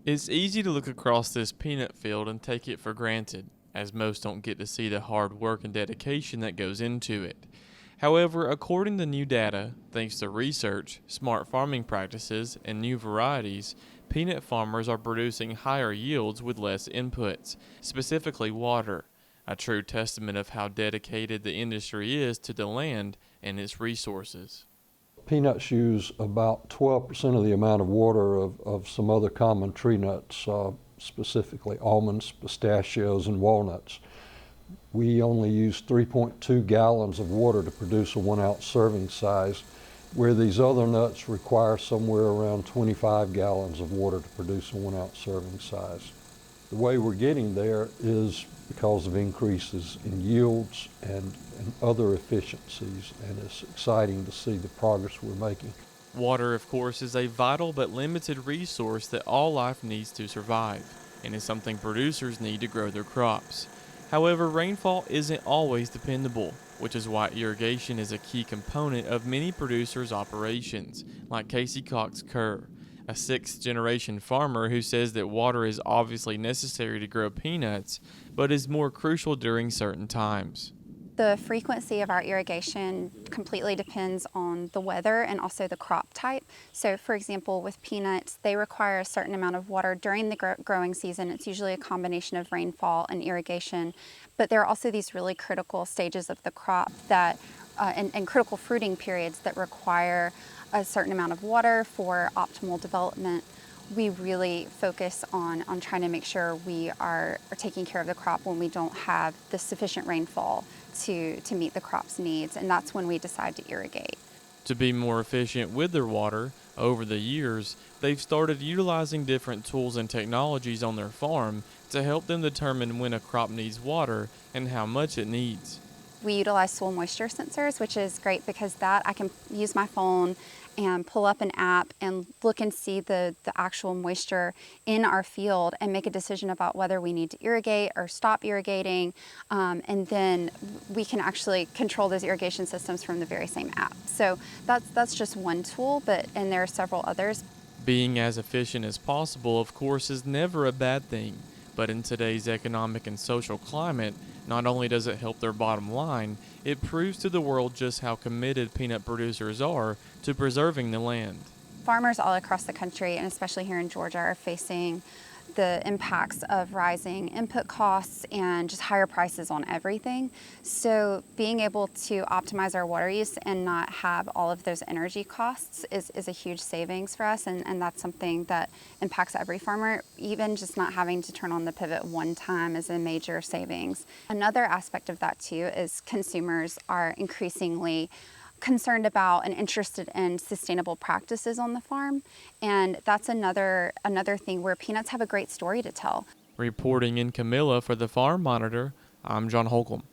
It's easy to look across this peanut field and take it for granted, as most don't get to see the hard work and dedication that goes into it. However, according to new data, thanks to research, smart farming practices, and new varieties, peanut farmers are producing higher yields with less inputs, specifically water, a true testament of how dedicated the industry is to the land and its resources. Peanuts use about 12% of the amount of water of some other common tree nuts, specifically almonds, pistachios, and walnuts. We only use 3.2 gallons of water to produce a 1-ounce serving size, where these other nuts require somewhere around 25 gallons of water to produce a 1-ounce serving size. The way we're getting there is because of increases in yields and other efficiencies, and it's exciting to see the progress we're making. Water, of course, is a vital but limited resource that all life needs to survive, and is something producers need to grow their crops. However, rainfall isn't always dependable, which is why irrigation is a key component of many producers' operations, like Casey Cox Kerr, a sixth-generation farmer who says that water is obviously necessary to grow peanuts, but is more crucial during certain times. The frequency of our irrigation completely depends on the weather and also the crop type. So for example, with peanuts, they require a certain amount of water during the growing season. It's usually a combination of rainfall and irrigation. But there are also these really critical stages of the crop that, and critical fruiting periods that require a certain amount of water for optimal development. We really focus on trying to make sure we are taking care of the crop when we don't have the sufficient rainfall to meet the crop's needs, and that's when we decide to irrigate. To be more efficient with their water, over the years, they've started utilizing different tools and technologies on their farm to help them determine when a crop needs water and how much it needs. We utilize soil moisture sensors, which is great because that I can use my phone and pull up an app and look and see the actual moisture in our field and make a decision about whether we need to irrigate or stop irrigating. And then we can actually control those irrigation systems from the very same app. So that's just one tool, and there are several others. Being as efficient as possible, of course, is never a bad thing. But in today's economic and social climate, not only does it help their bottom line, it proves to the world just how committed peanut producers are to preserving the land. Farmers all across the country, and especially here in Georgia, are facing the impacts of rising input costs and just higher prices on everything. So being able to optimize our water use and not have all of those energy costs is a huge savings for us, and that's something that impacts every farmer. Even just not having to turn on the pivot one time is a major savings. Another aspect of that too is consumers are increasingly concerned about and interested in sustainable practices on the farm, and that's another thing where peanuts have a great story to tell. Reporting in Camilla for the Farm Monitor, I'm John Holcomb.